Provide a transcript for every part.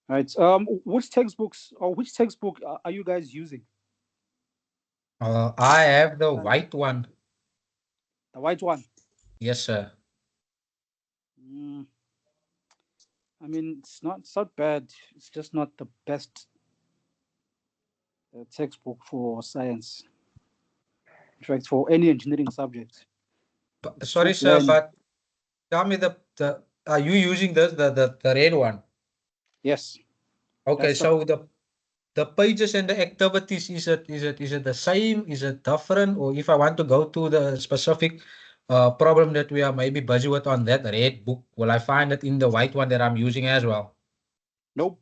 Right. Which textbooks or which textbook are you guys using? I have the white one. The white one. Yes, sir. Mm, I mean, it's not bad. It's just not the best textbook for science. In fact, for any engineering subject, it's too Sorry, sir, bland. but tell me the are you using the red one? Yes, Okay, that's the so the pages and the activities, is it the same? Is it different? Or if I want to go to the specific problem that we are maybe busy with on that red book, will I find it in the white one that I'm using as well? nope.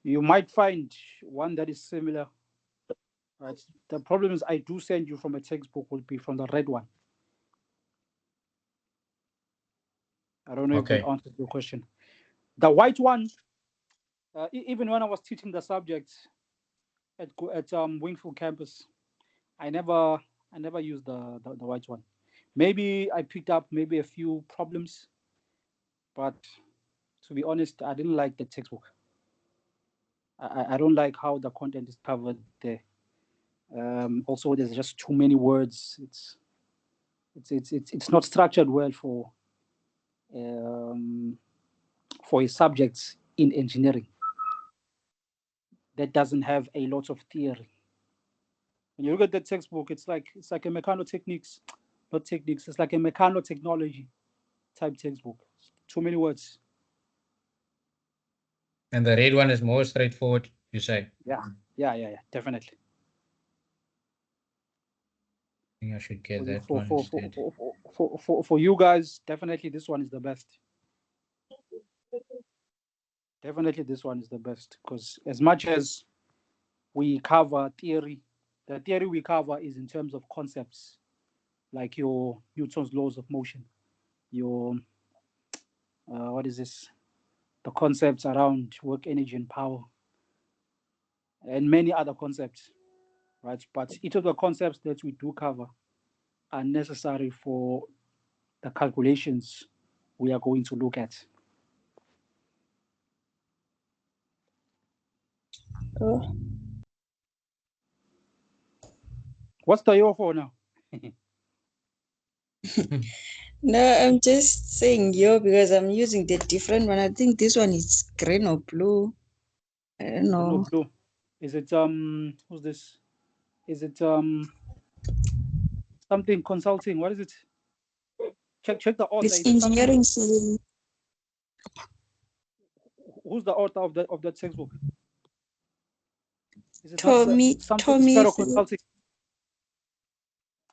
You might find one that is similar. Right. The problem is I do send you from a textbook will be from the red one. I don't know if that Okay. answers your question. The white one, even when I was teaching the subject at Wingfield campus, I never I never used the white one. Maybe I picked up maybe a few problems, but to be honest, I didn't like the textbook. I don't like how the content is covered there. Also, there's just too many words. It's not structured well um, for a subject in engineering that doesn't have a lot of theory. When you look at the textbook, it's like a mechanotechnics, not techniques. It's like a mechanotechnology type textbook. Too many words. And the red one is more straightforward, you say. Yeah, yeah. Definitely. I think I should get For you, that one instead. for you guys, definitely this one is the best. Definitely this one is the best because as much as we cover theory, the theory we cover is in terms of concepts like your Newton's laws of motion, your what is this? The concepts around work, energy, and power, and many other concepts, right? But each of the concepts that we do cover are necessary for the calculations we are going to look at. Oh, What's the year for now? no, I'm just saying yo because I'm using the different one. I think this one is green or blue. I don't Green or know. blue? Is it who's this? Is it something consulting? What is it? Check the author. It's Is it something? engineering civil. Who's the author of that textbook? Is it not something Tommy Sparrow Consulting?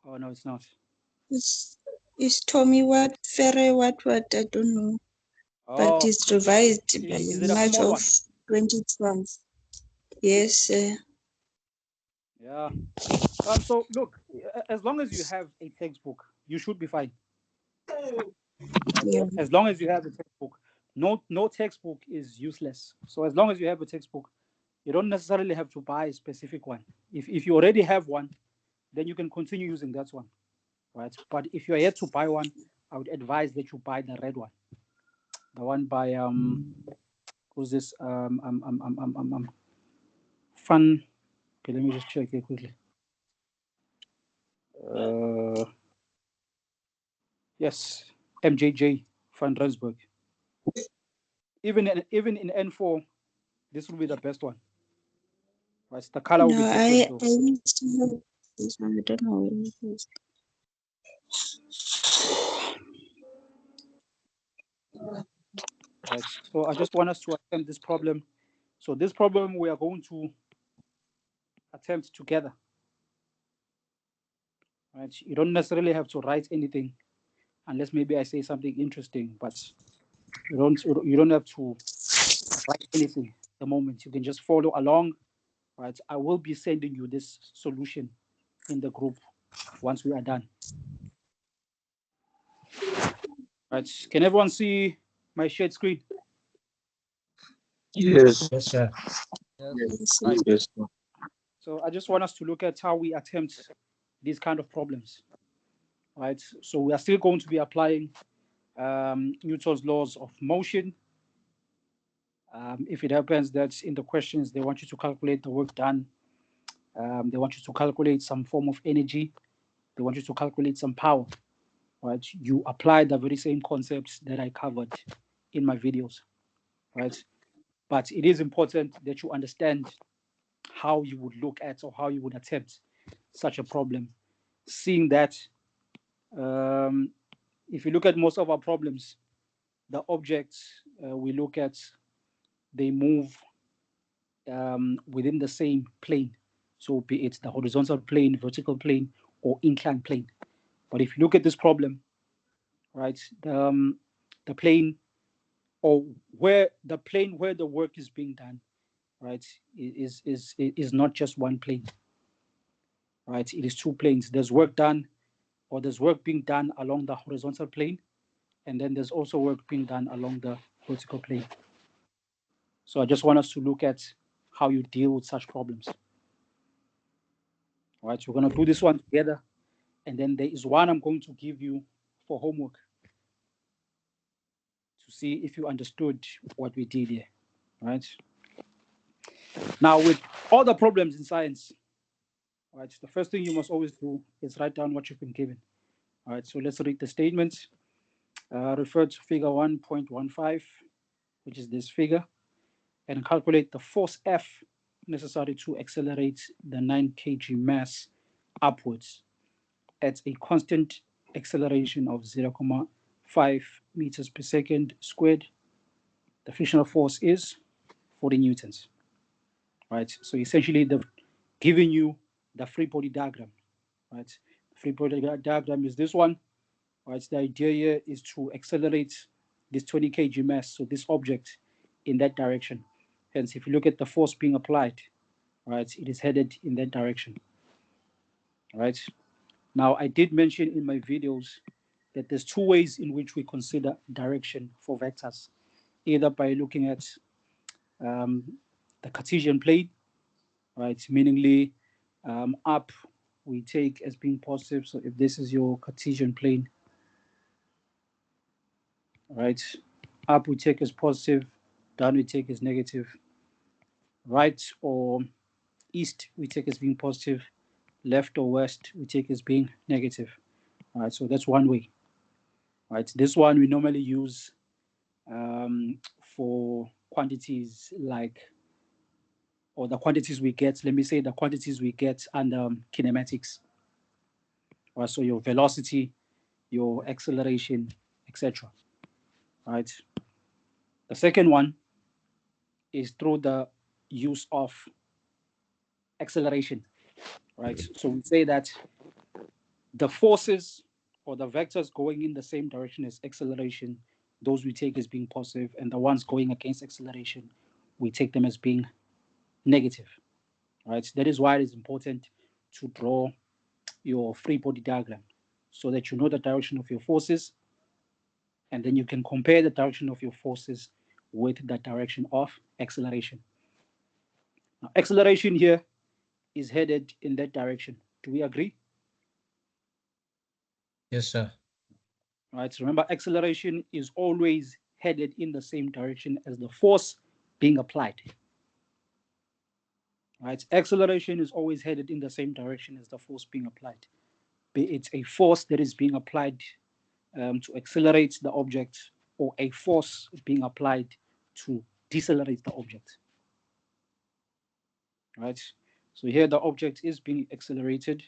Oh no, it's not. is Tommy what Ferre what I don't know. But Oh, it's revised by is it a March small of one? 2012. Yes. Yeah. So look, as long as you have a textbook, you should be fine. Right? Yeah. As long as you have a textbook, no textbook is useless. So as long as you have a textbook, you don't necessarily have to buy a specific one. If you already have one, then you can continue using that one, right? But if you're yet to buy one, I would advise that you buy the red one, the one by who's this fun. Okay, let me just check here quickly. Uh, yes, MJJ Van Rensburg. Even in N4, this will be the best one. Right? The color will No, be different though. I used to have this one. I don't know where it is. Right. So I just want us to attempt this problem. So this problem we are going to attempt together. Right. You don't necessarily have to write anything unless maybe I say something interesting, but you don't have to write anything at the moment. You can just follow along. Right. I will be sending you this solution in the group once we are done. Right. Can everyone see my shared screen? Yes. Yes, sir. Yes, Right. Yes. So I just want us to look at how we attempt these kind of problems. right? So we are still going to be applying Newton's laws of motion. If it happens that in the questions they want you to calculate the work done, they want you to calculate some form of energy, they want you to calculate some power, right? You apply the very same concepts that I covered in my videos, right? But it is important that you understand how you would look at or how you would attempt such a problem, seeing that if you look at most of our problems, the objects we look at, they move within the same plane. So be it the horizontal plane, vertical plane, or inclined plane. But if you look at this problem, right, the plane or where the plane where the work is being done, right, is not just one plane, right? It is two planes. There's work done, or there's work being done along the horizontal plane, and then there's also work being done along the vertical plane. So I just want us to look at how you deal with such problems. All right, so we're going to do this one together, and then there is one I'm going to give you for homework to see if you understood what we did here. All right. Now, with all the problems in science, all right, the first thing you must always do is write down what you've been given. All right, so let's read the statements. Refer to figure 1.15, which is this figure, and calculate the force F necessary to accelerate the 9 kg mass upwards at a constant acceleration of 0.5 meters per second squared. The frictional force is 40 newtons. Right. So essentially, they've given you the free body diagram. Right. The free body diagram is this one. Right. The idea here is to accelerate this 20 kg mass, so this object, in that direction. Hence, if you look at the force being applied, right, it is headed in that direction. Right. Now, I did mention in my videos that there's two ways in which we consider direction for vectors, either by looking at the Cartesian plane, right, meaningly up we take as being positive. So if this is your Cartesian plane, right, up we take as positive, down we take as negative, right or east we take as being positive, left or west we take as being negative. All right, so that's one way. Right, this one we normally use for quantities like, or the quantities we get, let me say the quantities we get under kinematics. Right, so your velocity, your acceleration, etc. Right. The second one is through the use of acceleration. Right. So we say that the forces or the vectors going in the same direction as acceleration, those we take as being positive, and the ones going against acceleration, we take them as being negative. Right. That is why it is important to draw your free body diagram so that you know the direction of your forces, and then you can compare the direction of your forces with the direction of acceleration. Now, acceleration here is headed in that direction. Do we agree? Yes, sir. Right. So remember, acceleration is always headed in the same direction as the force being applied. Right. Acceleration is always headed in the same direction as the force being applied. Be it a force that is being applied to accelerate the object, or a force being applied to decelerate the object. Right. So here the object is being accelerated.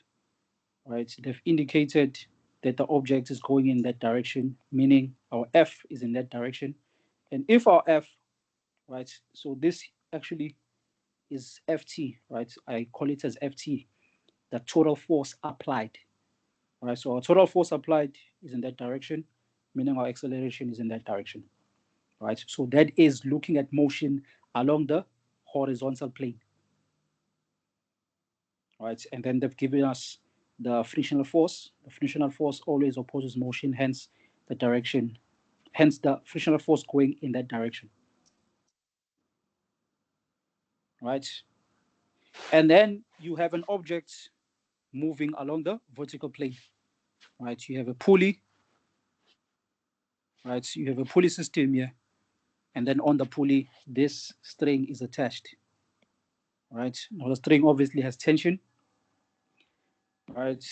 Right. They've indicated that the object is going in that direction, meaning our F is in that direction. And if our F, right, so this actually is Ft, right? I call it as Ft, the total force applied. Right. So our total force applied is in that direction, meaning our acceleration is in that direction. Right. So that is looking at motion along the horizontal plane. Right. And then they've given us the frictional force. The frictional force always opposes motion, hence the direction, hence the frictional force going in that direction. Right. And then you have an object moving along the vertical plane. right? You have a pulley, right? You have a pulley system here, and then on the pulley, this string is attached, right? Now the string obviously has tension, right?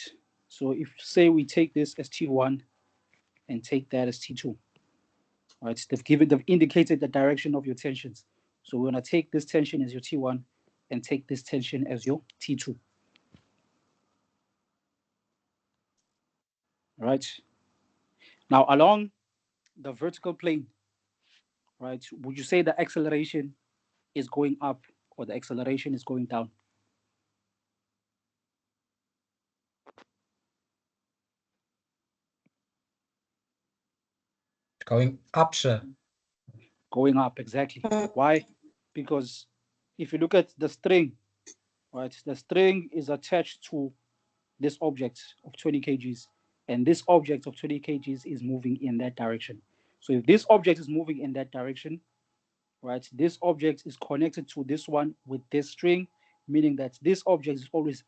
So if say we take this as T1 and take that as T2, right? They've indicated the direction of your tensions. So we're gonna take this tension as your T1 and take this tension as your T2. Right? Now along the vertical plane, right? Would you say the acceleration is going up or the acceleration is going down? Going up, sir. Going up, exactly. Why? Because if you look at the string, right, the string is attached to this object of 20 kgs, and this object of 20 kgs is moving in that direction. So if this object is moving in that direction, right, this object is connected to this one with this string, meaning that this object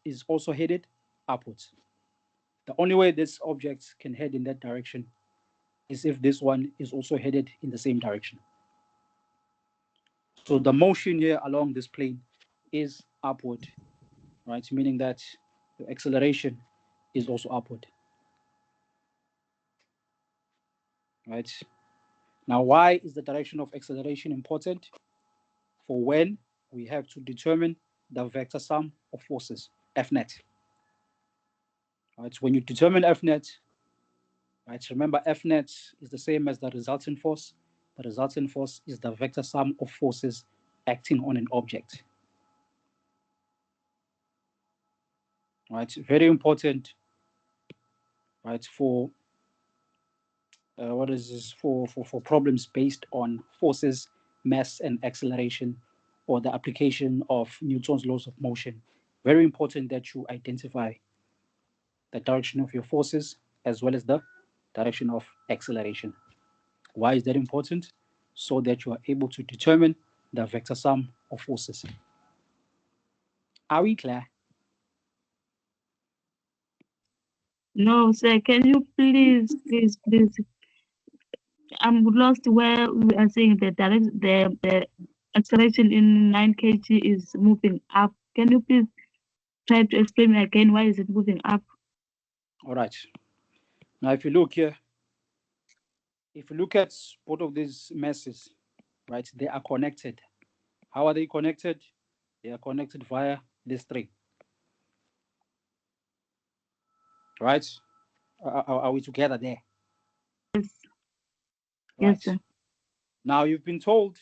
is also headed upwards. The only way this object can head in that direction is if this one is also headed in the same direction. So the motion here along this plane is upward, right? Meaning that the acceleration is also upward, right? Now, why is the direction of acceleration important? For when we have to determine the vector sum of forces, F net. Right, when you determine F net, right, remember F net is the same as the resultant force. The resultant force is the vector sum of forces acting on an object. Right, very important, right, for what is this for problems based on forces, mass, and acceleration, or the application of Newton's laws of motion. Very important that you identify the direction of your forces as well as the direction of acceleration. Why is that important? So that you are able to determine the vector sum of forces. Are we clear? No, sir. Can you please? I'm lost where we are saying the acceleration in 9 kg is moving up. Can you please try to explain me again why is it moving up? All right. Now, if you look here, if you look at both of these masses, right, they are connected. How are they connected? They are connected via this string. Right? Are we together there? Yes. Right. Yes, sir. Now, you've been told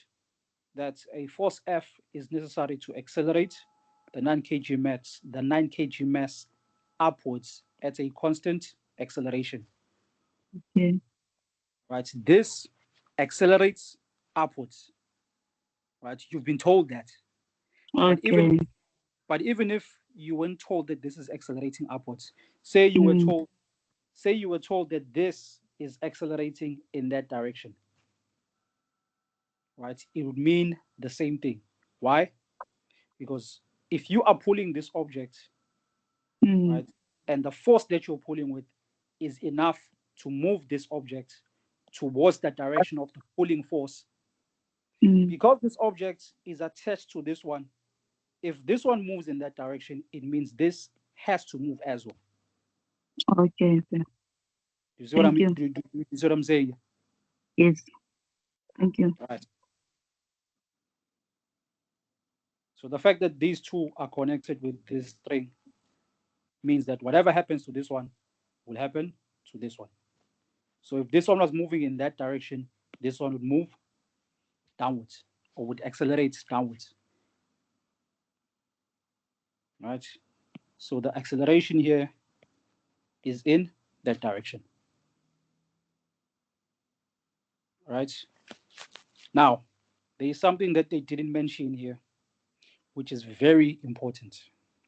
that a force F is necessary to accelerate the 9 kg mass upwards at a constant acceleration. Okay. Right? This accelerates upwards. Right? You've been told that. Okay. But even if you weren't told that this is accelerating upwards, say you were told that this is accelerating in that direction, right? It would mean the same thing. Why? Because if you are pulling this object, right, and the force that you're pulling with is enough to move this object towards the direction of the pulling force, because this object is attached to this one, if this one moves in that direction, it means this has to move as well. Okay, sir. You see what I mean? Do you see what I'm saying? Yes. Thank you. All right. So the fact that these two are connected with this string means that whatever happens to this one will happen to this one. So if this one was moving in that direction, this one would move downwards or would accelerate downwards. Right? So the acceleration here is in that direction. Right? Now, there is something that they didn't mention here, which is very important.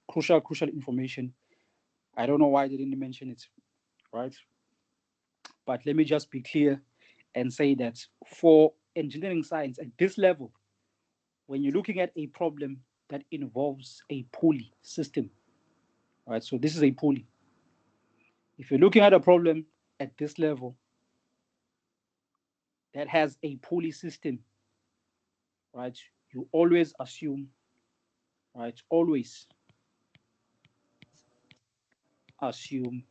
Crucial information. I don't know why they didn't mention it, right? But let me just be clear and say that for engineering science at this level, when you're looking at a problem that involves a pulley system, right? So this is a pulley. If you're looking at a problem at this level that has a pulley system, right, you always assume, right, always assume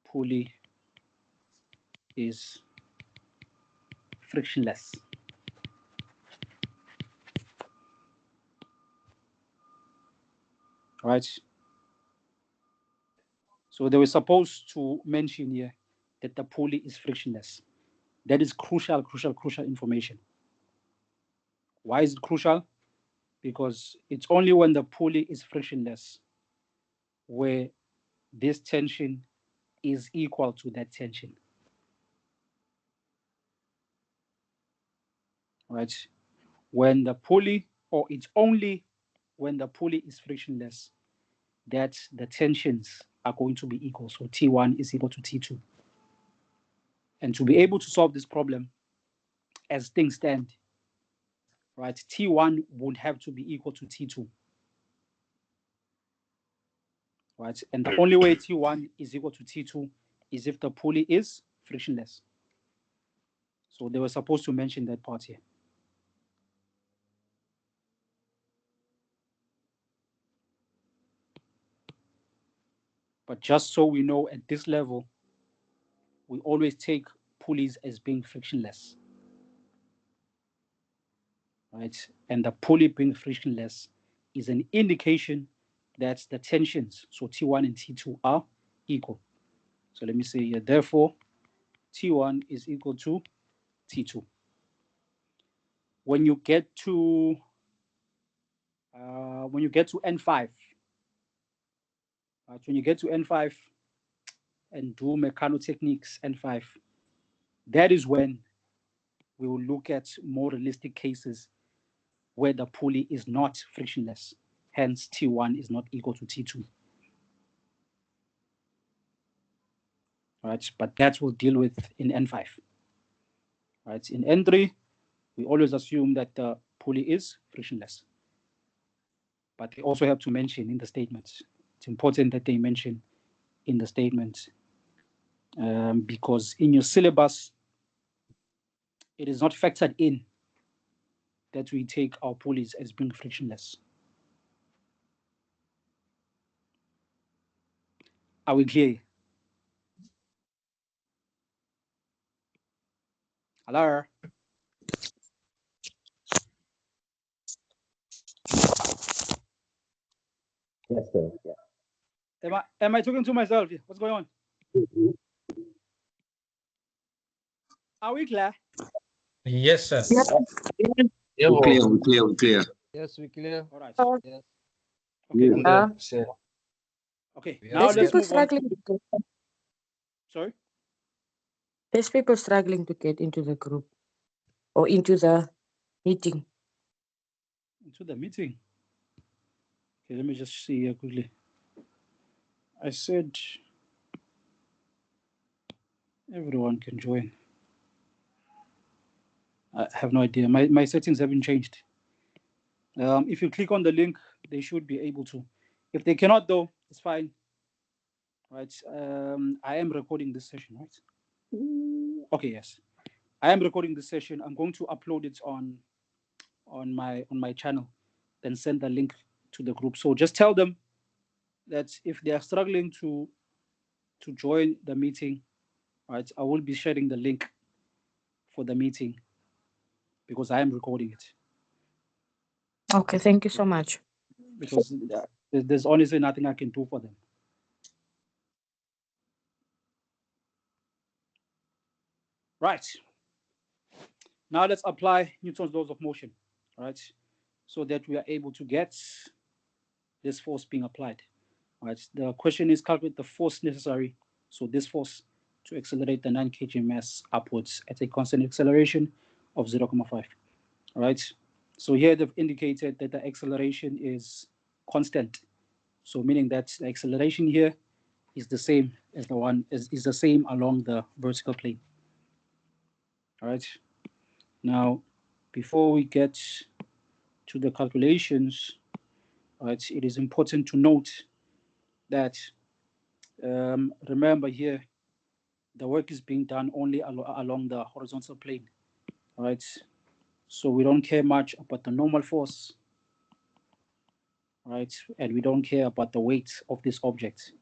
pulley is frictionless. Right? So they were supposed to mention here that the pulley is frictionless. That is crucial information. Why is it crucial? Because it's only when the pulley is frictionless where this tension is equal to that tension. Right? When the pulley, or it's only when the pulley is frictionless that the tensions are going to be equal. So T1 is equal to T2. And to be able to solve this problem as things stand, right, T1 would have to be equal to T2. Right? And the only way T1 is equal to T2 is if the pulley is frictionless. So they were supposed to mention that part here. But just so we know, at this level, we always take pulleys as being frictionless. Right? And the pulley being frictionless is an indication that the tensions, so T1 and T2, are equal. So let me say here, therefore, T1 is equal to T2. When you get to N5, right, when you get to N5 and do mechanotechniques N5, that is when we will look at more realistic cases where the pulley is not frictionless. Hence, T1 is not equal to T2. Right, but that we'll deal with in N5. Right, in N3, we always assume that the pulley is frictionless. But they also have to mention in the statements. It's important that they mention in the statement because in your syllabus, it is not factored in that we take our pulleys as being frictionless. Are we clear? Hello? Yes, sir. Yeah. Am I talking to myself here? What's going on? Are we clear? Yes, sir. Yeah, We clear. yes, we clear. All right. Yes. Okay. Sir. Okay. Yeah. Now There's let's people move on. struggling to get, Sorry? there's people struggling to get into the group or into the meeting. Into the meeting. Okay, let me just see here quickly. I said everyone can join. I have no idea. My settings haven't changed. If you click on the link, they should be able to. If they cannot, though, it's fine. Right. I am recording this session, right? Okay, yes. I am recording this session. I'm going to upload it on my channel, then send the link to the group. So just tell them that if they are struggling to join the meeting, right, I will be sharing the link for the meeting because I am recording it. Okay, thank you so much. Because there's honestly nothing I can do for them. Right. Now let's apply Newton's laws of motion, right? So that we are able to get this force being applied. Right. The question is calculate the force necessary. So this force to accelerate the 9 kg mass upwards at a constant acceleration of 0.5. Right. So here they've indicated that the acceleration is constant. So meaning that the acceleration here is the same as the one is the same along the vertical plane. All right. Now, before we get to the calculations, right? It is important to note that, remember here, the work is being done only along the horizontal plane, right? So we don't care much about the normal force, right? And we don't care about the weight of this object,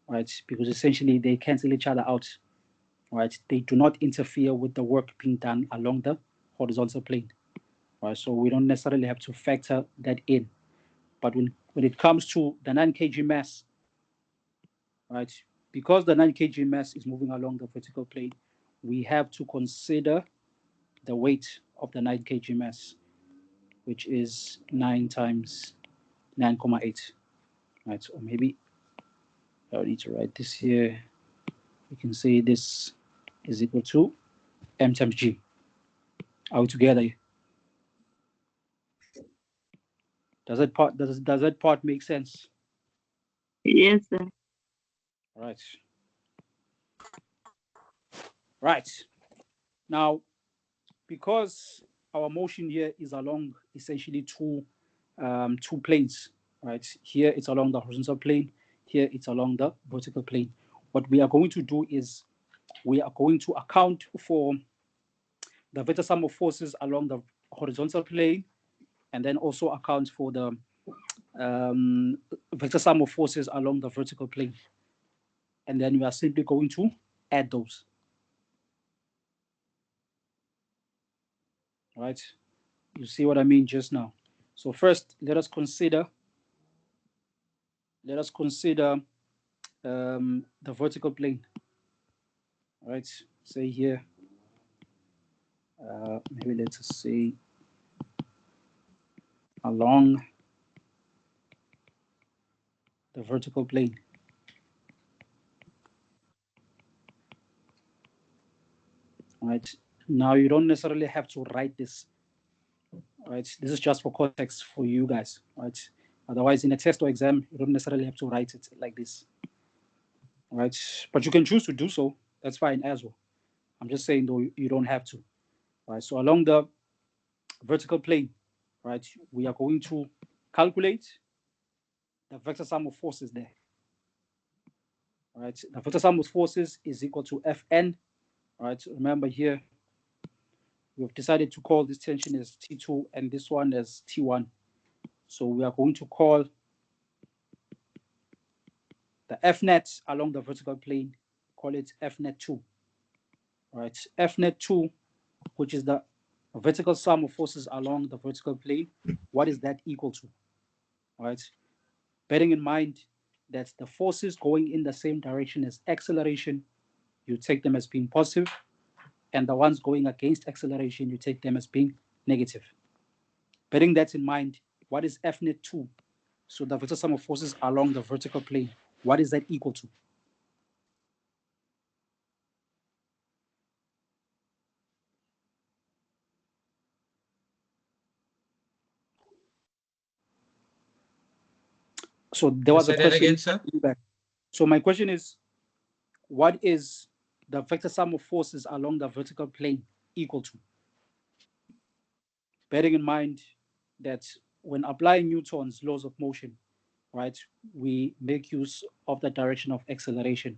right? Because essentially they cancel each other out, right? They do not interfere with the work being done along the horizontal plane, right? So we don't necessarily have to factor that in. But when it comes to the 9 kg mass, right? Because the 9 kg mass is moving along the vertical plane, we have to consider the weight of the 9 kg mass, which is 9 times 9,8, right? Or maybe I need to write this here. We can say this is equal to m times g. Are we together? Does that part make sense? Yes, sir. Right. Right. Now, because our motion here is along essentially two planes, right? Here it's along the horizontal plane. Here it's along the vertical plane. What we are going to do is we are going to account for the vector sum of forces along the horizontal plane, and then also account for the vector sum of forces along the vertical plane. And then we are simply going to add those. Right? You see what I mean just now. So first, let us consider the vertical plane. Right? Say here, maybe let's say along the vertical plane. Right? Now you don't necessarily have to write this. Right? This is just for context for you guys. Right? Otherwise, in a test or exam, you don't necessarily have to write it like this. Right? But you can choose to do so. That's fine as well. I'm just saying though you don't have to. Right? So along the vertical plane, right, we are going to calculate the vector sum of forces there. Right? The vector sum of forces is equal to Fn. Right? Remember here, we've decided to call this tension as T2 and this one as T1. So we are going to call the F net along the vertical plane, call it F net 2. Right? F net 2, which is the vertical sum of forces along the vertical plane, what is that equal to? Right? Bearing in mind that the forces going in the same direction as acceleration, you take them as being positive, and the ones going against acceleration, you take them as being negative. Bearing that in mind, what is F net 2? So the vector sum of forces along the vertical plane, what is that equal to? So there was a question. Again, sir? So my question is, what is the vector sum of forces along the vertical plane equal to? Bearing in mind that when applying Newton's laws of motion, right, we make use of the direction of acceleration.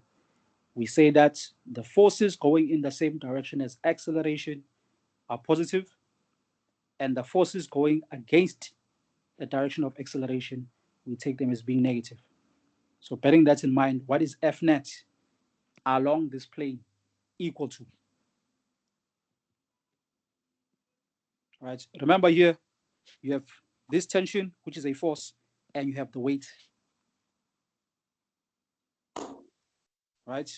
We say that the forces going in the same direction as acceleration are positive, and the forces going against the direction of acceleration, we take them as being negative. So bearing that in mind, what is F net along this plane equal to? Right. Remember here, you have this tension, which is a force, and you have the weight. Right.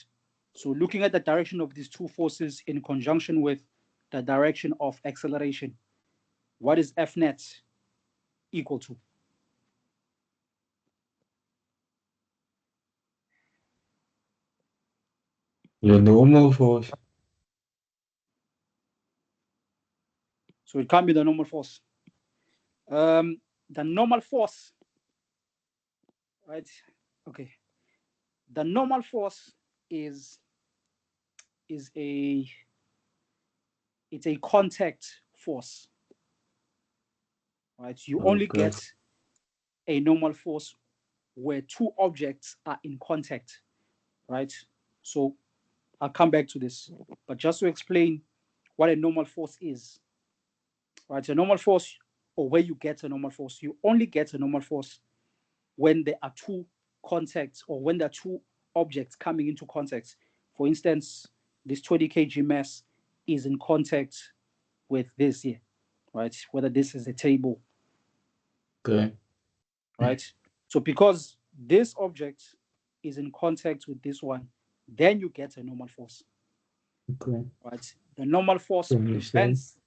So looking at the direction of these two forces in conjunction with the direction of acceleration, what is F net equal to? The normal force. So it can't be the normal force. The normal force, right? Okay. The normal force is a contact force, right? You only get a normal force where two objects are in contact, right? So I'll come back to this, but just to explain what a normal force is, right? A normal force, or where you get a normal force, you only get a normal force when there are two contacts, or when there are two objects coming into contact. For instance, this 20 kg mass is in contact with this here, right? Whether this is a table, Okay. right? So because this object is in contact with this one, then you get a normal force, Okay. right? The normal force Understand. prevents,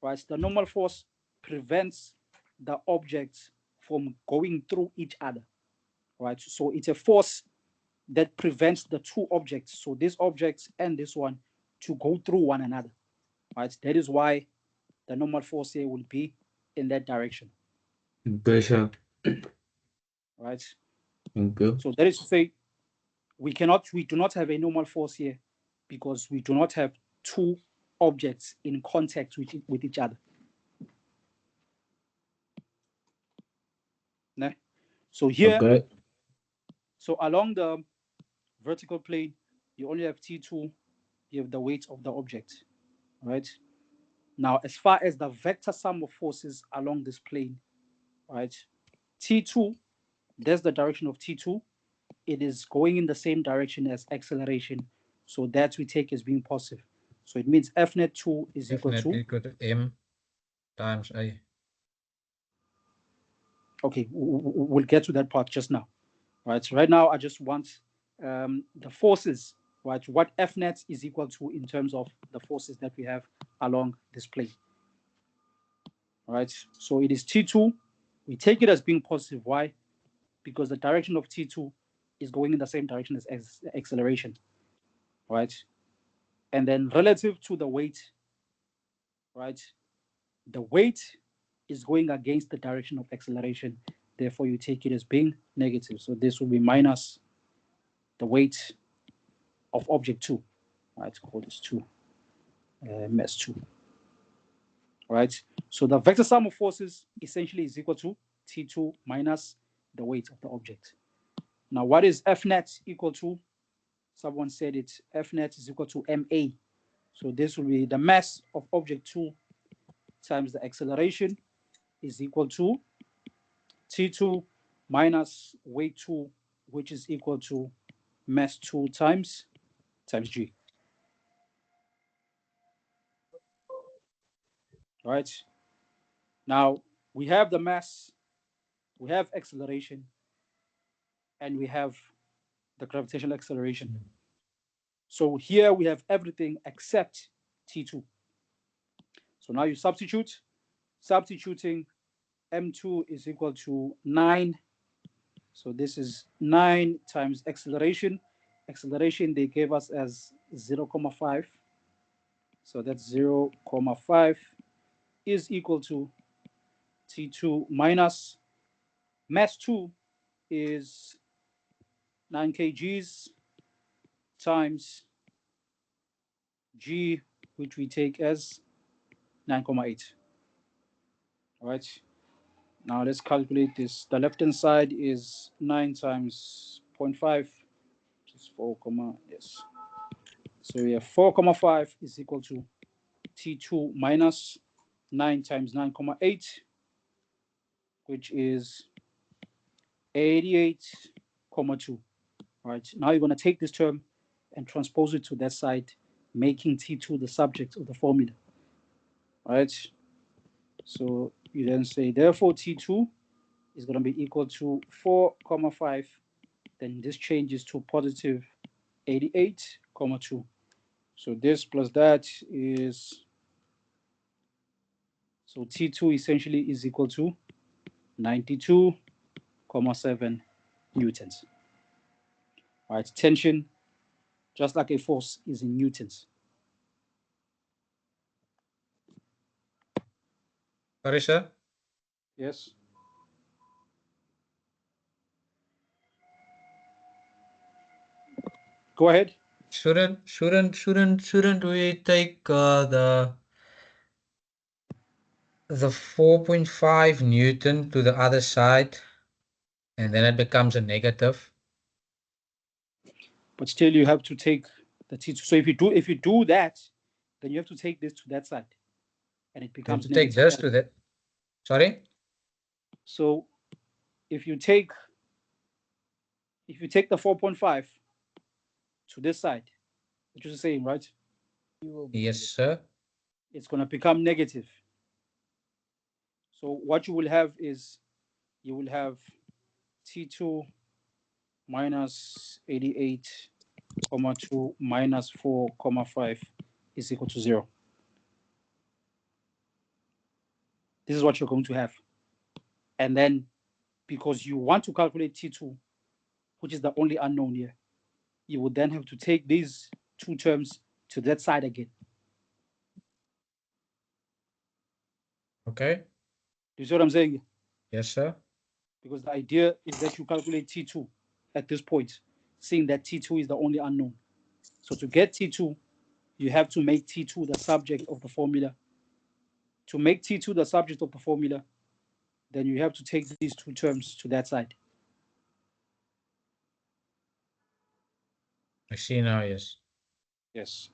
right? The normal force prevents the objects from going through each other, right? So it's a force that prevents the two objects, so this object and this one, to go through one another, right? That is why the normal force here will be in that direction, Okay, sir. right? Thank you. So that is to say, we do not have a normal force here because we do not have two objects in contact with each other. Ne? So here, Okay. so along the vertical plane, you only have T2, you have the weight of the object, right? Now, as far as the vector sum of forces along this plane, right? T2, that's the direction of T2. It is going in the same direction as acceleration. So that we take as being positive. So it means F net 2 is equal F net to, equal to M times A. okay, we'll get to that part just now, right? So right now, I just want the forces, right? What F net is equal to in terms of the forces that we have along this plane, right? So it is T2. We take it as being positive. Why? Because the direction of T2 is going in the same direction as acceleration, right? And then relative to the weight, right? The weight is going against the direction of acceleration. Therefore, you take it as being negative. So this will be minus the weight of object 2, right? Call this 2, mass 2, right? So the vector sum of forces essentially is equal to T2 minus the weight of the object. Now, what is F net equal to? Someone said it, F net is equal to MA. So this will be the mass of object 2 times the acceleration is equal to T2 minus weight 2, which is equal to mass 2 times G. Right? Now, we have the mass, we have acceleration, and we have the gravitational acceleration. So here we have everything except T2. So now you substitute. Substituting, M2 is equal to 9. So this is 9 times acceleration. Acceleration they gave us as 0,5. So that's 0,5 is equal to T2 minus mass 2 is 9 kgs times G, which we take as 9,8. All right. Now let's calculate this. The left-hand side is 9 times 0.5, which is 4, yes. So we have 4,5 is equal to T2 minus 9 times 9,8, which is 88,2. All right. Now you're going to take this term and transpose it to that side, making T2 the subject of the formula. All right. So you then say, therefore, T2 is going to be equal to 4,5. Then this changes to positive 88,2. So this plus that is, so T2 essentially is equal to 92,7 newtons. All right, tension, just like a force, is in newtons. Sorry, sir. Yes. Go ahead. Shouldn't we take the 4.5 Newton to the other side and then it becomes a negative. But still, you have to take the T2. So if you do that, then you have to take this to that side, and it You have becomes to take negative. this to that. Sorry? So if you take the 4.5 to this side, which is the same, right? Yes, sir. It's going to become negative. So what you will have is you will have T2 minus 88,2 minus 4,5 is equal to 0. This is what you're going to have. And then because you want to calculate T2, which is the only unknown here, you would then have to take these two terms to that side again. Okay. Do you see what I'm saying? Yes, sir. Because the idea is that you calculate T2 at this point, seeing that T2 is the only unknown. So to get T2, you have to make T2 the subject of the formula. To make T2 the subject of the formula, then you have to take these two terms to that side. I see now, yes. Yes.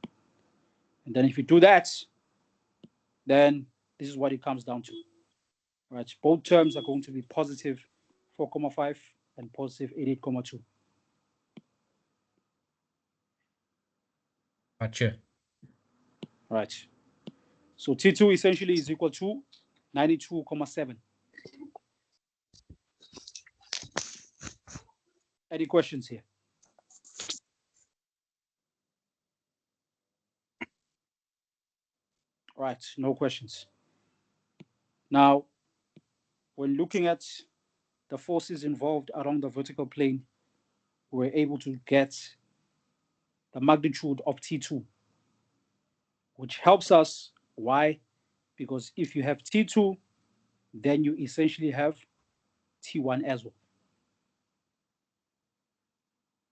And then if you do that, then this is what it comes down to. Right? Both terms are going to be positive 4,5 and positive 88,2. Gotcha. Right. So T2 essentially is equal to 92,7. Any questions here? Right, no questions. Now, when looking at the forces involved around the vertical plane, we're able to get the magnitude of T2, which helps us. Why? Because if you have T2, then you essentially have T1 as well.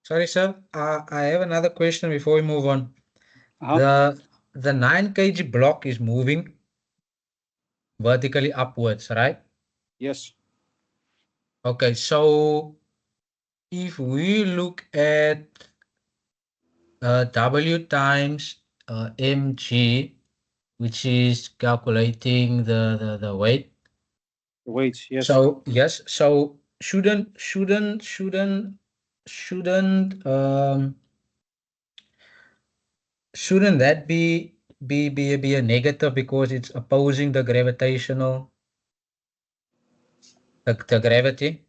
Sorry, sir. I have another question before we move on. The 9 kg block is moving vertically upwards, right? Yes. Okay, so if we look at W times mg, which is calculating the weight. The weight, yes. So yes, so shouldn't that be a negative because it's opposing the gravitational the gravity?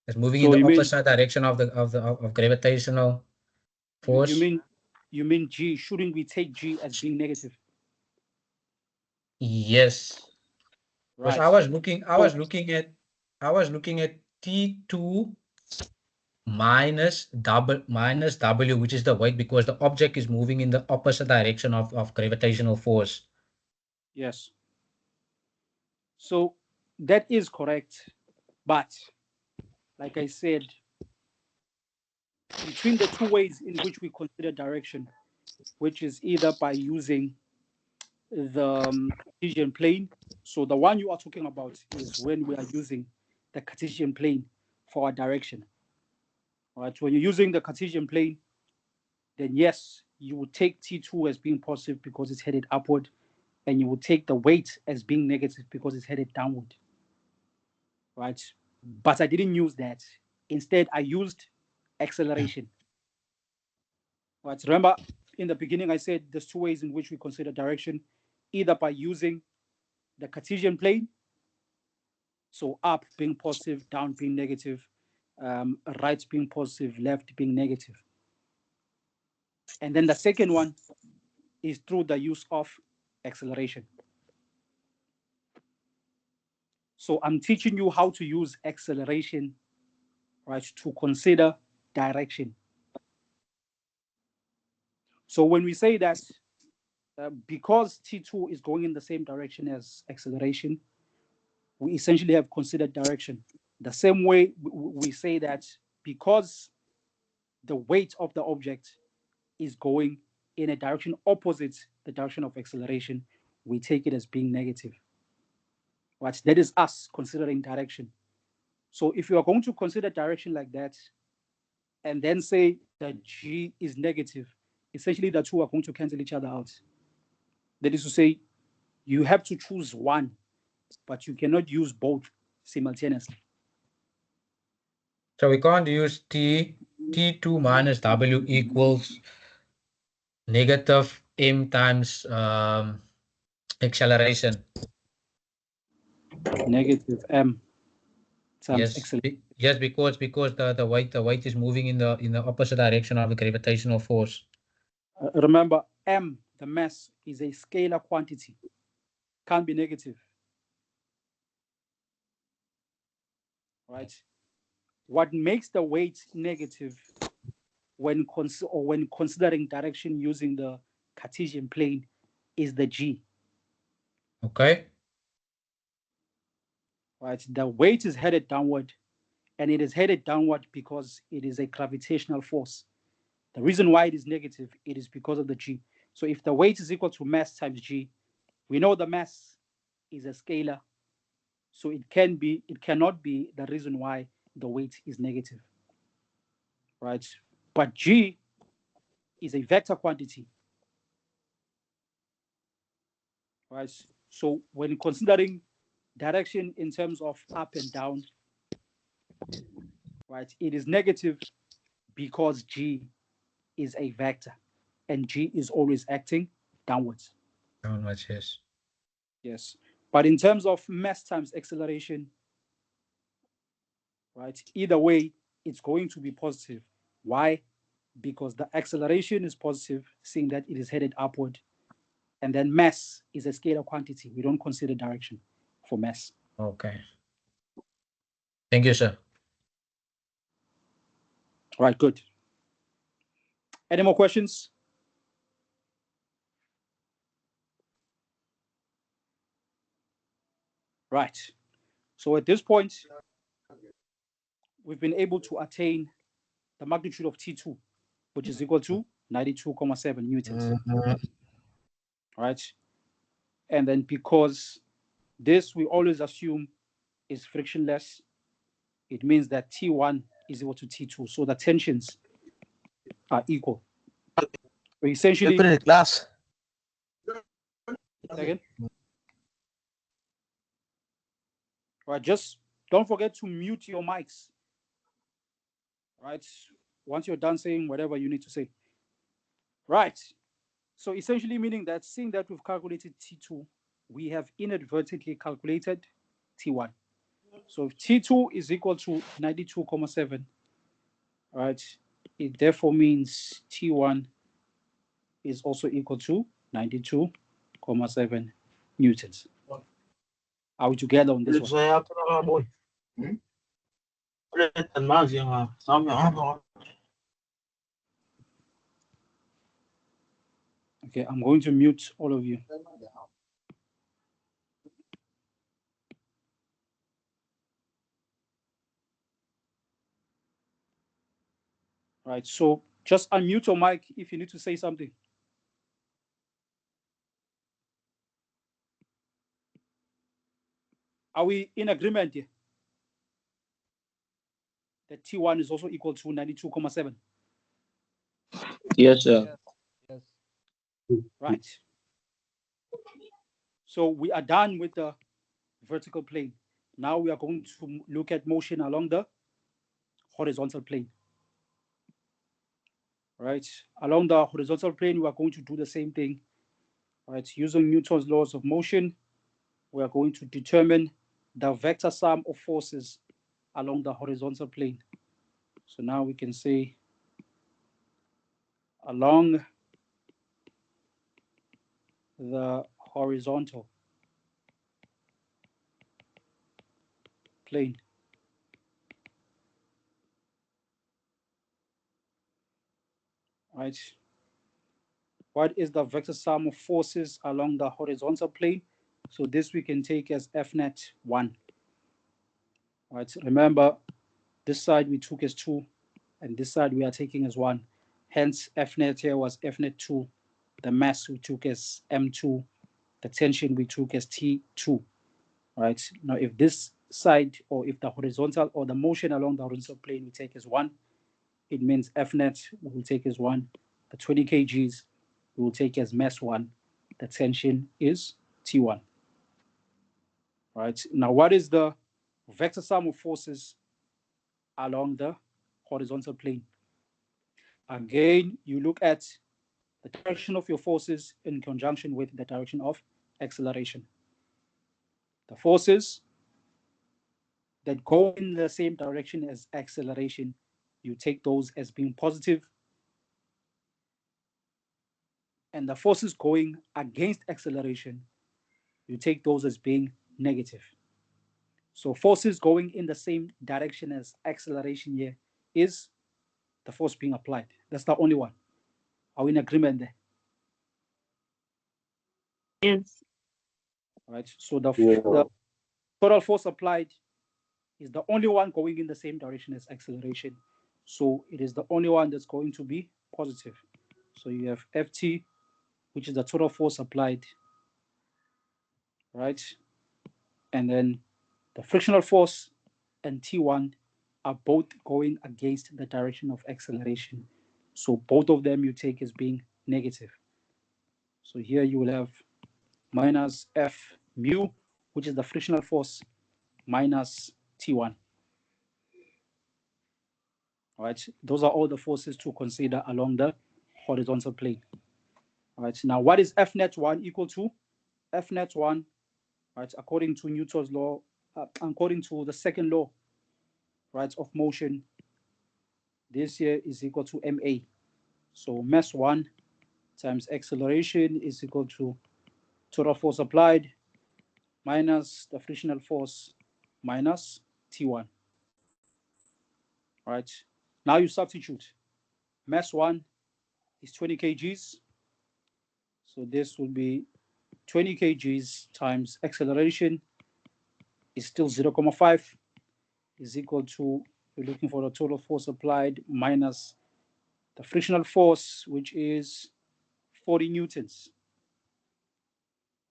It's moving So in the you mean- opposite direction of gravitational force. You mean G? Shouldn't we take G as being negative? Yes. Because Right. I was looking at T2 minus W, which is the weight, because the object is moving in the opposite direction of gravitational force. Yes. So that is correct. But like I said, between the two ways in which we consider direction, which is either by using the Cartesian plane. So the one you are talking about is when we are using the Cartesian plane for our direction. All right. When you're using the Cartesian plane, then yes, you would take T2 as being positive because it's headed upward, and you would take the weight as being negative because it's headed downward. Right. But I didn't use that. Instead, I used acceleration. Right. Remember, in the beginning, I said there's two ways in which we consider direction, either by using the Cartesian plane, so up being positive, down being negative, right being positive, left being negative. And then the second one is through the use of acceleration. So I'm teaching you how to use acceleration, right, to consider direction. So when we say that because T2 is going in the same direction as acceleration, we essentially have considered direction. The same way we say that because the weight of the object is going in a direction opposite the direction of acceleration, we take it as being negative. Right? That is us considering direction. So if you are going to consider direction like that, and then say that G is negative, essentially the two are going to cancel each other out. That is to say, you have to choose one, but you cannot use both simultaneously. So we can't use T2 minus W equals negative M times acceleration. Negative M times Yes, acceleration. yes, because the weight is moving in the opposite direction of the gravitational force. Remember, M, the mass, is a scalar quantity. Can't be negative. Right? What makes the weight negative when considering direction using the Cartesian plane is the G. Okay. Right? The weight is headed downward, and it is headed downward because it is a gravitational force. The reason why it is negative, it is because of the G. So if the weight is equal to mass times G, we know the mass is a scalar, so it cannot be the reason why the weight is negative, right? But G is a vector quantity, right? So when considering direction in terms of up and down, right, it is negative because G is a vector, and G is always acting downwards. Downwards, yes. Yes. But in terms of mass times acceleration, right, either way, it's going to be positive. Why? Because the acceleration is positive, seeing that it is headed upward. And then mass is a scalar quantity. We don't consider direction for mass. Okay. Thank you, sir. All right, good. Any more questions? Right. So at this point, we've been able to attain the magnitude of T2, which is equal to 92.7 newtons. Right. And then because this we always assume is frictionless, it means that T1 is equal to T2. So the tensions are equal. So essentially, Open the class. again. Right, just don't forget to mute your mics. Right, once you're done saying whatever you need to say. Right, so essentially meaning that seeing that we've calculated T2, we have inadvertently calculated T1. So if T2 is equal to 92.7, right, it therefore means T1 is also equal to 92.7 newtons. Are we together on this one? Okay, I'm going to mute all of you. Right, so just unmute your mic if you need to say something. Are we in agreement here? That T1 is also equal to 92.7. Yes, sir. Yes. Right. So we are done with the vertical plane. Now we are going to look at motion along the horizontal plane. Right. Along the horizontal plane, we are going to do the same thing. Right. Using Newton's laws of motion, we are going to determine the vector sum of forces along the horizontal plane. So now we can say along the horizontal plane, right? What is the vector sum of forces along the horizontal plane? So this we can take as F net 1. Right? Remember, this side we took as 2, and this side we are taking as 1. Hence, F net here was F net 2. The mass we took as M2. The tension we took as T2. Right? Now, if this side, or if the horizontal or the motion along the horizontal plane we take as 1, it means F net we will take as 1. The 20 kgs we will take as mass 1. The tension is T1. Right. Now, what is the vector sum of forces along the horizontal plane? Again, you look at the direction of your forces in conjunction with the direction of acceleration. The forces that go in the same direction as acceleration, you take those as being positive. And the forces going against acceleration, you take those as being negative. So forces going in the same direction as acceleration here is the force being applied. That's the only one. Are we in agreement there? Yes. Right. So the total force applied is the only one going in the same direction as acceleration. So it is the only one that's going to be positive. So you have Ft, which is the total force applied, right? And then the frictional force and T1 are both going against the direction of acceleration. So both of them you take as being negative. So here you will have minus F mu, which is the frictional force, minus T1. All right, those are all the forces to consider along the horizontal plane. All right, now what is F net 1 equal to? F net 1, right, according to Newton's law, according to the second law, right, of motion, this here is equal to ma. So mass 1 times acceleration is equal to total force applied minus the frictional force minus T1. Right, now you substitute. Mass 1 is 20 kgs. So this will be 20 kgs times acceleration is still 0.5 is equal to, we're looking for the total force applied minus the frictional force, which is 40 newtons.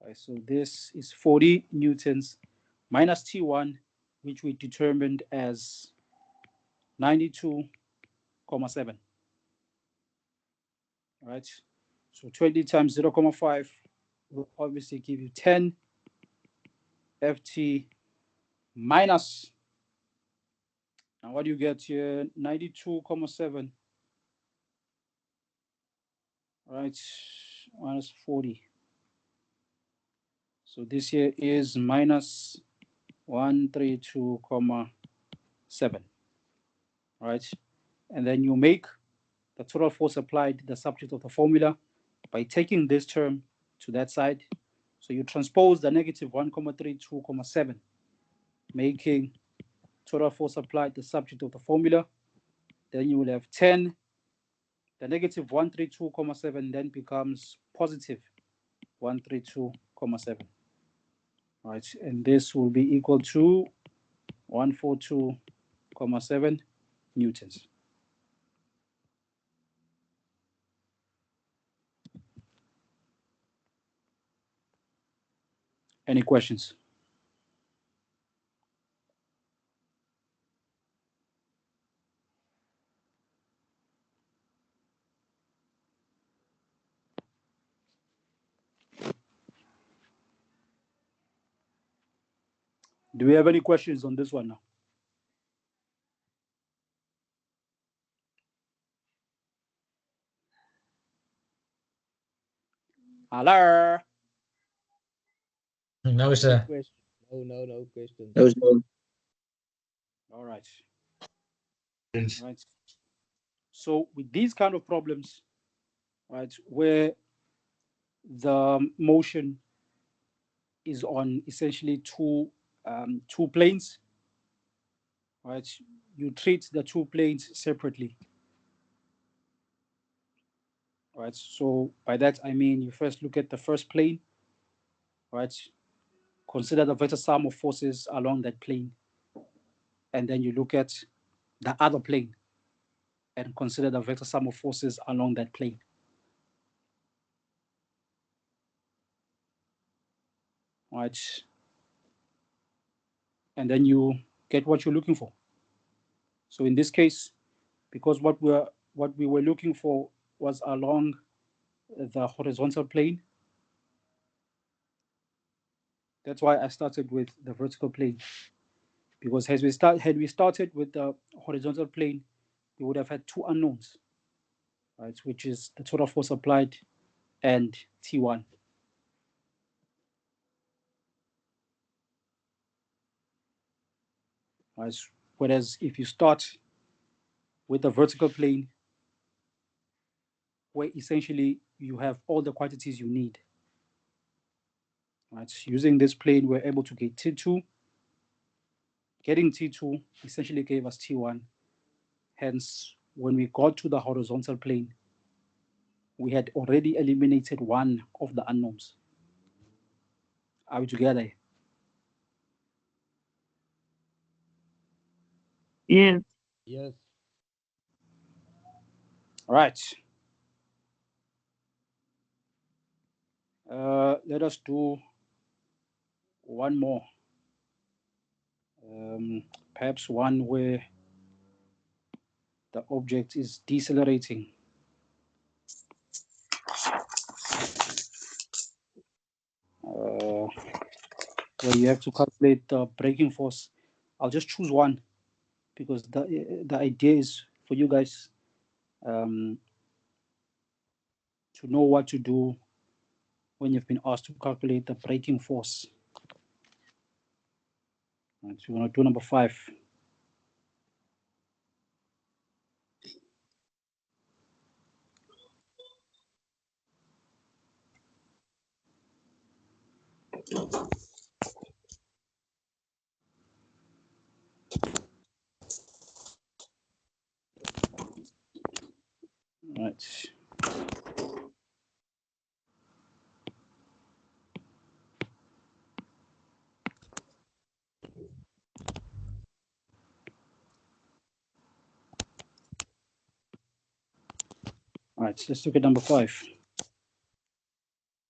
Right, so this is 40 newtons minus T1, which we determined as 92.7. Right, so 20 times 0.5 will obviously give you 10 Ft minus, and what do you get here? 92.7, right? Minus 40. So this here is minus 132.7, right? And then you make the total force applied the subject of the formula by taking this term to that side. So you transpose the negative 1.32.7, making total force applied the subject of the formula. Then you will have 10. The negative 132.7 then becomes positive 132.7. Right, and this will be equal to 142.7 newtons. Any questions? Do we have any questions on this one now? Hello? No, sir. Question. No question. That was no. All right. Right. So with these kind of problems, right, where the motion is on essentially two planes, right, you treat the two planes separately. Right, so by that I mean you first look at the first plane, right, consider the vector sum of forces along that plane, and then you look at the other plane and consider the vector sum of forces along that plane. Right. and then you get what you're looking for. So in this case, because what we were looking for was along the horizontal plane, that's why I started with the vertical plane. Because had we started with the horizontal plane, we would have had two unknowns, right? Which is the total force applied and T1. Right? Whereas if you start with the vertical plane, where essentially you have all the quantities you need. Right? Using this plane, we're able to get T2. Getting T2 essentially gave us T1. Hence, when we got to the horizontal plane, we had already eliminated one of the unknowns. Are we together? Yes. Yes. All right. Let us do one more. Perhaps one where the object is decelerating. Where you have to calculate the braking force. I'll just choose one because the idea is for you guys to know what to do when you've been asked to calculate the braking force. Right, so we're going to do number 5. Right. All right, so let's look at number 5.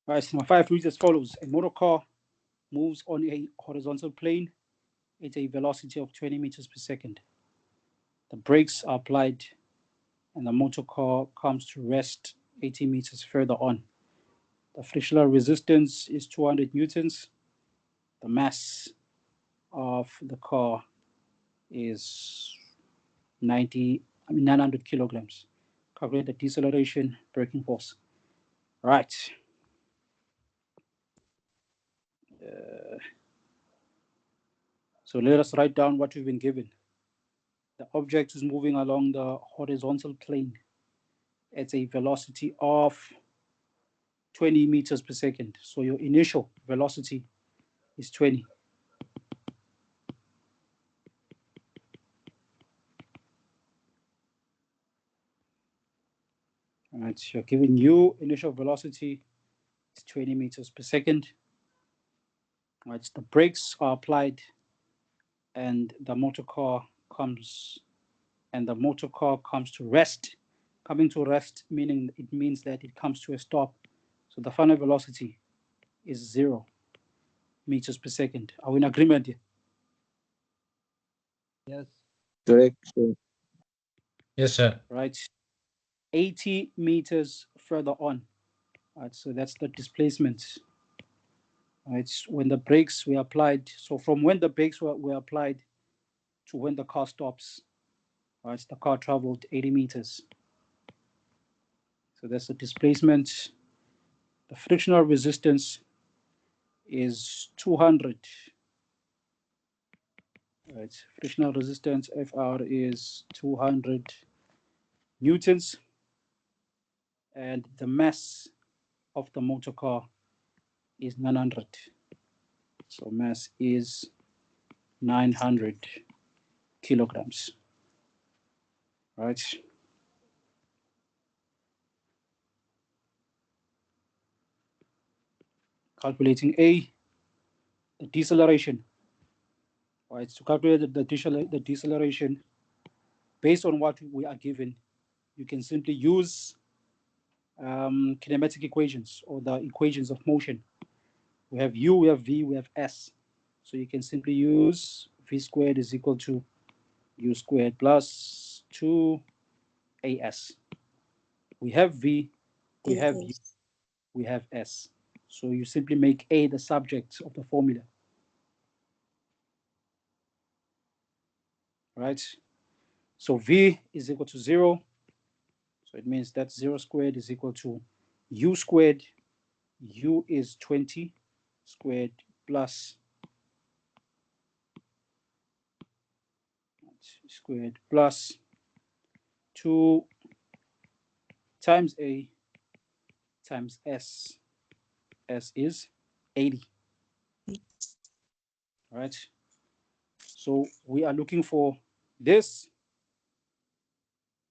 All right, so number 5 reads as follows. A motor car moves on a horizontal plane at a velocity of 20 meters per second. The brakes are applied and the motor car comes to rest 80 meters further on. The frictional resistance is 200 newtons. The mass of the car is 900 kilograms. Calculate the deceleration braking force. Right. So let us write down what we've been given. The object is moving along the horizontal plane at a velocity of 20 meters per second. So your initial velocity is 20. All right, so you're giving you initial velocity is 20 meters per second. All right, the brakes are applied and the motor car comes to rest. Coming to rest meaning it means that it comes to a stop. So the final velocity is 0 meters per second. Are we in agreement here? Yes. Correct, sir. Yes, sir. Right. 80 meters further on. Right, so that's the displacement. Right, when the brakes were applied. So from when the brakes were applied to when the car stops, right, the car traveled 80 meters. So that's the displacement. The frictional resistance is 200. Right, frictional resistance FR is 200 newtons, and the mass of the motor car is 900. So mass is 900 kilograms. Right. Calculating A, the deceleration. Right, to calculate the deceleration based on what we are given, you can simply use kinematic equations or the equations of motion. We have U, we have V, we have S. So you can simply use V squared is equal to U squared plus 2AS. We have V, we have U, we have S. So you simply make A the subject of the formula. Right? So V is equal to 0. So it means that 0 squared is equal to U squared. U is 20 squared plus squared plus 2 times A times S. S is 80. All right. So we are looking for this.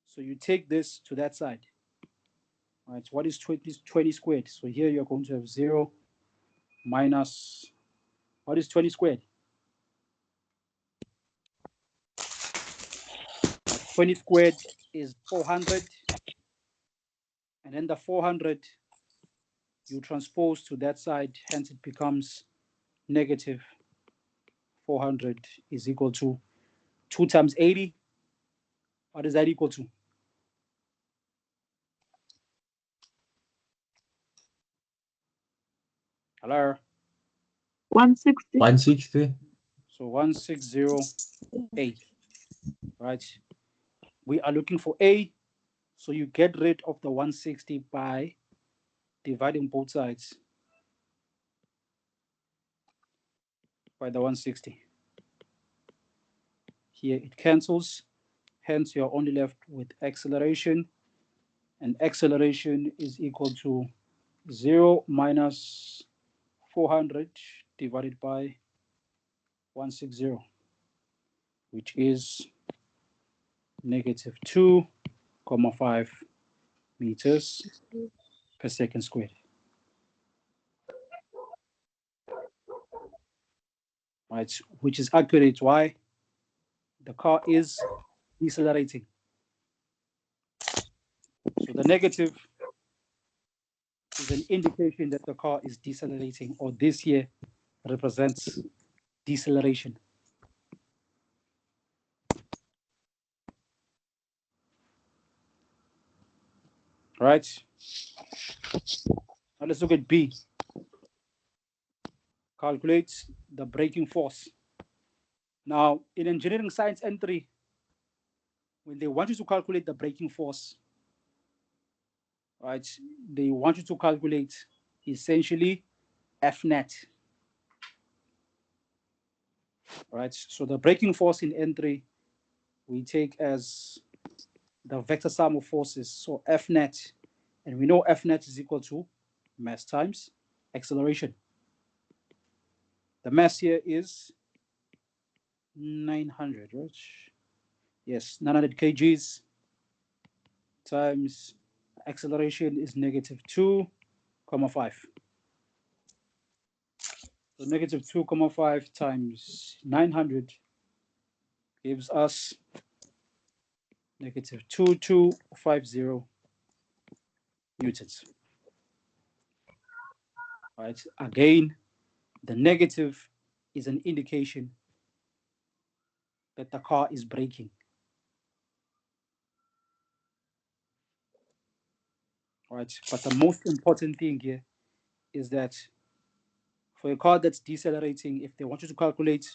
So you take this to that side. All right. What is 20 squared? So here you're going to have 0 minus, what is 20 squared? 20 squared is 400. And then the 400 you transpose to that side, hence it becomes negative 400 is equal to 2 times 80. What is that equal to? Hello? 160. 160. So 1608, right? We are looking for A, so you get rid of the 160 by dividing both sides by the 160. Here it cancels, hence you're only left with acceleration, and acceleration is equal to 0 minus 400 divided by 160, which is negative 2.5 meters per second squared. Right, which is accurate. Why? The car is decelerating. So the negative is an indication that the car is decelerating, or this here represents deceleration. Right? Now let's look at B. Calculate the braking force. Now, in engineering science N3, when they want you to calculate the braking force, right, they want you to calculate essentially F net. Right? So the braking force in N3, we take as the vector sum of forces, so F net, and we know F net is equal to mass times acceleration. The mass here is 900, right? Yes, 900 kgs times acceleration is negative 2.5. So negative 2.5 times 900 gives us negative 2250 newtons. Right? Again, the negative is an indication that the car is braking. Right? But the most important thing here is that for a car that's decelerating, if they want you to calculate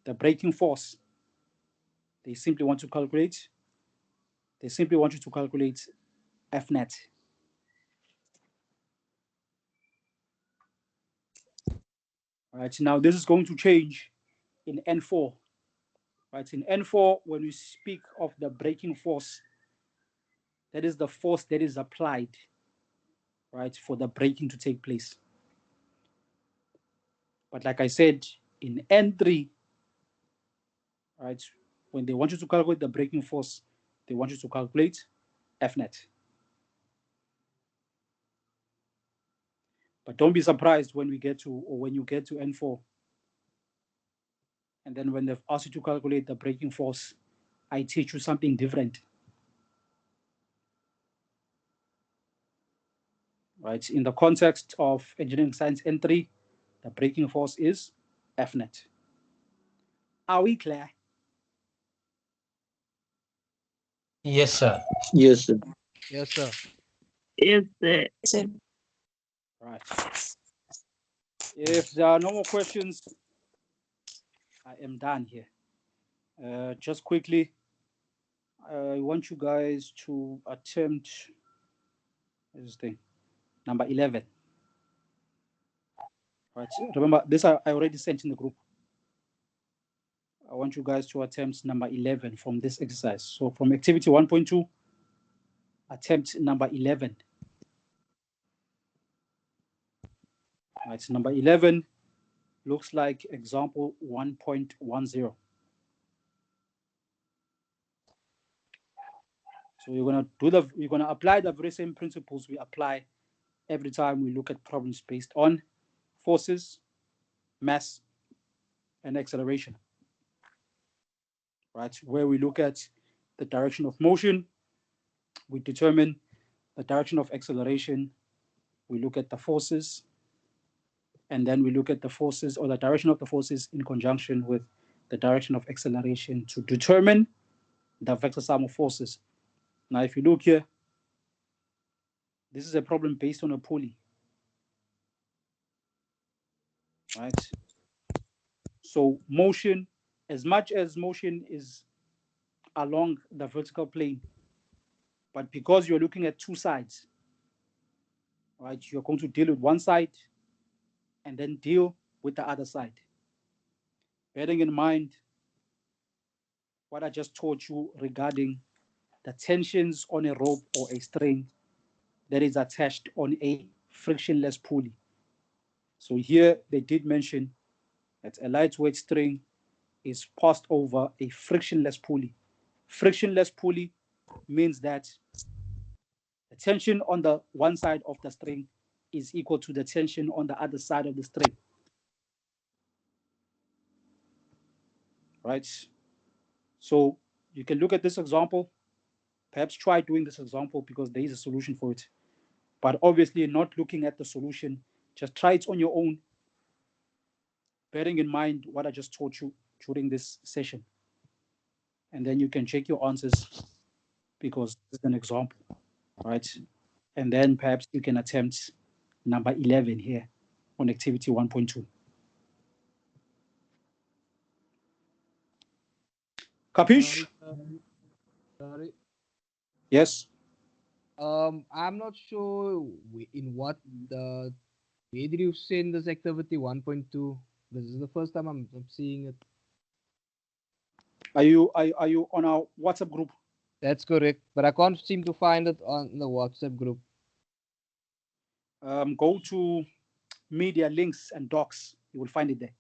the braking force, they simply want you to calculate F net. Right, now this is going to change in N4. Right, in N4, when we speak of the braking force, that is the force that is applied, right, for the braking to take place. But like I said, in N3, right, when they want you to calculate the braking force, they want you to calculate F net. But don't be surprised when we get to, or when you get to N4, and then when they've asked you to calculate the braking force, I teach you something different. Right? In the context of engineering science N3, the braking force is F net. Are we clear? Yes, sir. Yes, sir. Yes, sir. Yes, sir. So, Right. If there are no more questions, I am done here. Just quickly, I want you guys to attempt this thing, number 11. Right. Remember, this I already sent in the group. I want you guys to attempt number 11 from this exercise. So from activity 1.2, attempt number 11. Right. Number 11 looks like example 1.10. So you're gonna apply the very same principles we apply every time we look at problems based on forces, mass, and acceleration. Right, where we look at the direction of motion, we determine the direction of acceleration, we look at the forces, and then we look at the forces or the direction of the forces in conjunction with the direction of acceleration to determine the vector sum of forces. Now, if you look here, this is a problem based on a pulley. Right? So motion, as much as motion is along the vertical plane, but because you're looking at two sides, right, you're going to deal with one side and then deal with the other side. Bearing in mind what I just taught you regarding the tensions on a rope or a string that is attached on a frictionless pulley. So here they did mention that a lightweight string is passed over a frictionless pulley. Frictionless pulley means that the tension on the one side of the string is equal to the tension on the other side of the string. Right? So you can look at this example, perhaps try doing this example because there is a solution for it. But obviously not looking at the solution, just try it on your own, bearing in mind what I just taught you during this session. And then you can check your answers because this is an example, right? And then perhaps you can attempt number 11 here on activity 1.2. Capiche? Sorry. Yes? I'm not sure in what the where did you send this activity 1.2? This is the first time I'm seeing it. Are you on our WhatsApp group? That's correct, but I can't seem to find it on the WhatsApp group. Go to media links and docs. You will find it there.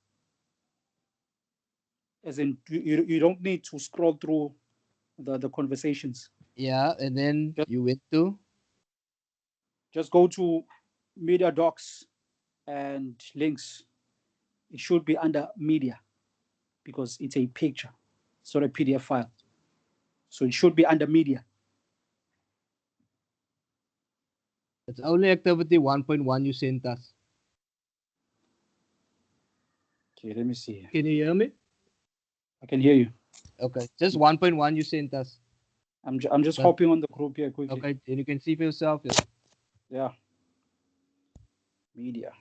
As in, you don't need to scroll through the conversations. Yeah, and then Just- you went to Just go to media docs and links. It should be under media because it's a picture. It's not a PDF file. So it should be under media. it's only activity 1.1 you sent us. Okay, let me see. Can you hear me? I can hear you. Okay, just 1.1 you sent us. I'm just But- hopping on the group here quickly. Okay, then you can see for yourself. Yeah. Media.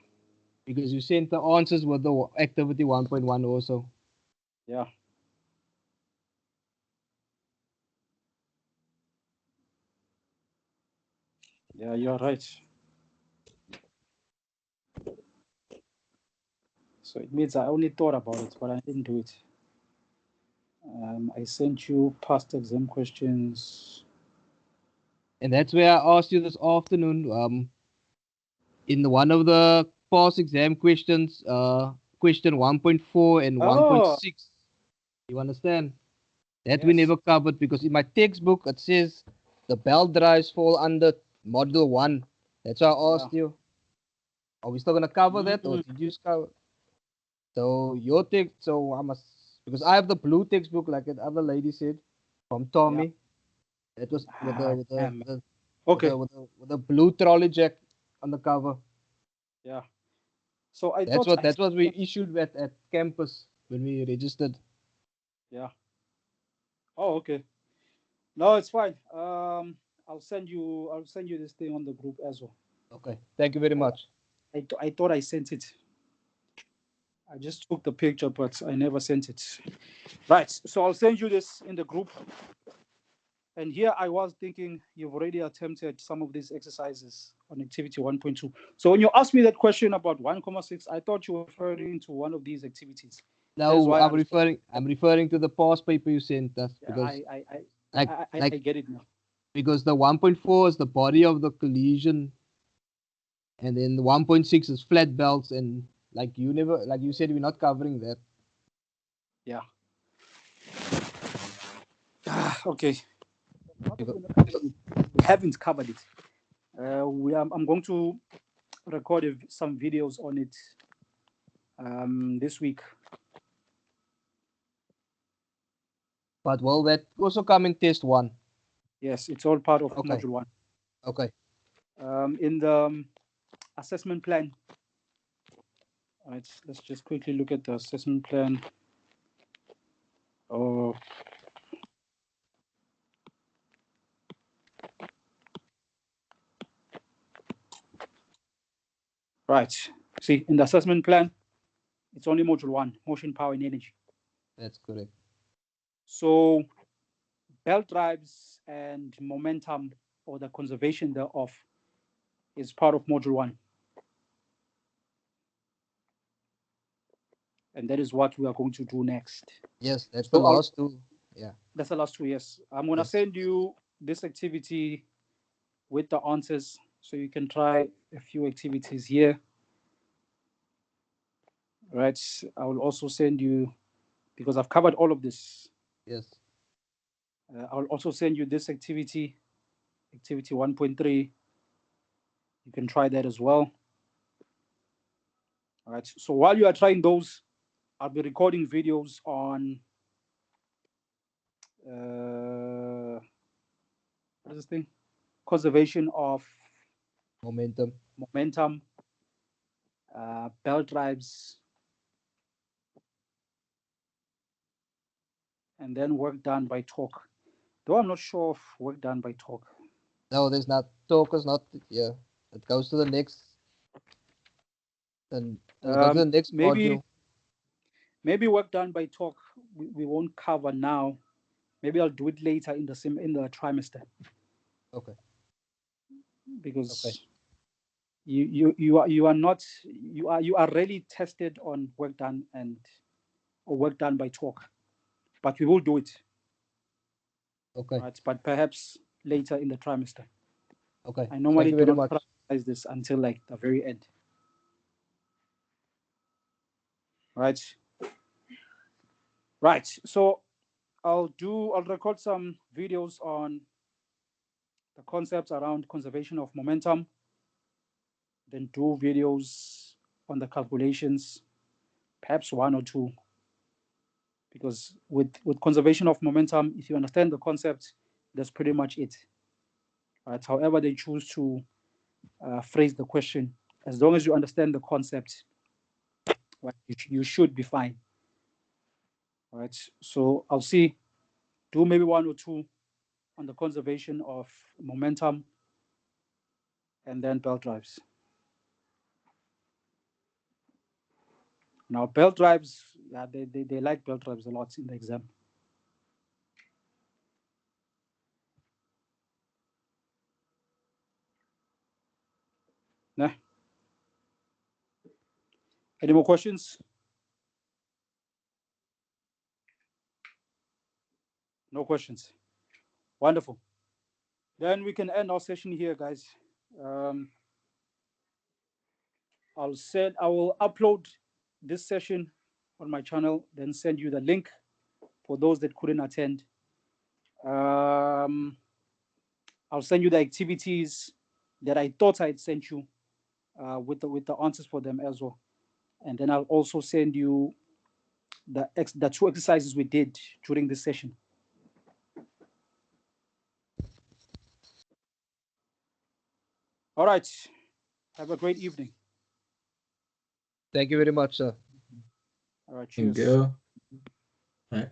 Because you sent the answers with the activity 1.1 also. Yeah. Yeah, you're right. So it means I only thought about it, but I didn't do it. I sent you past exam questions. And that's where I asked you this afternoon. In one of the past exam questions, question 1.4 and 1.6. You understand? That we Yes. never covered because in my textbook it says the belt drives fall under module 1. That's why I asked you. Are we still gonna cover that or did you just cover? So your text, so I must because I have the blue textbook like that other lady said from Tommy. That was with the Okay. with the blue trolley jack on the cover. Yeah. So I That's thought what we issued at campus when we registered. Yeah. Oh, okay. No, it's fine. I'll send you this thing on the group as well. Okay. Thank you very much. I thought I sent it. I just took the picture, but I never sent it. Right. So I'll send you this in the group. And here I was thinking you've already attempted some of these exercises on activity 1.2. So when you asked me that question about 1,6, I thought you were referring to one of these activities. That is No, why I'm referring to the past paper you sent us Yeah, because I get it now. because the 1.4 is the body of the collision, and then the 1.6 is flat belts, and like you said, we're not covering that. Yeah. Okay. Because- We haven't covered it. I'm going to record some videos on it this week. But will that also come in test 1? Yes, it's all part of Okay. module 1. Okay. In the assessment plan. All right, let's just quickly look at the assessment plan. Oh. Right. See, in the assessment plan, it's only module 1, motion, power, and energy. That's correct. So belt drives and momentum, or the conservation thereof, is part of module 1. And that is what we are going to do next. Yes, that's So the last 2. Yeah. That's the last 2 years. I'm going to send you this activity with the answers, so you can try a few activities here. Right. I will also send you, because I've covered all of this. Yes. I'll also send you this activity 1.3. You can try that as well. All right. So while you are trying those, I'll be recording videos on what is this thing? Conservation of momentum, belt drives, and then work done by torque. Though I'm not sure of work done by torque. No, there's not. Torque is not. Yeah, it goes to the next. And go to the next module. Maybe work done by torque we won't cover now. Maybe I'll do it later in the trimester. Okay. Because you are really tested on work done or work done by torque, but we will do it. Okay. Right, but perhaps later in the trimester. Okay. I normally do not prioritize this until like the very end. Right. Right. So I'll record some videos on the concepts around conservation of momentum, then do videos on the calculations, perhaps 1 or 2. Because with conservation of momentum, if you understand the concept, that's pretty much it. Right? However they choose to phrase the question, as long as you understand the concept, right, you should be fine. Right? So I'll do maybe 1 or 2 on the conservation of momentum, and then belt drives. Now belt drives, yeah, they like belt drives a lot in the exam. Nah. Any more questions? No questions. Wonderful. Then we can end our session here, guys. I will upload this session on my channel, then send you the link for those that couldn't attend. I'll send you the activities that I thought I'd sent you with the answers for them as well. And then I'll also send you the 2 exercises we did during this session. All right. Have a great evening. Thank you very much, sir. All right. Cheers. Thank you. All right.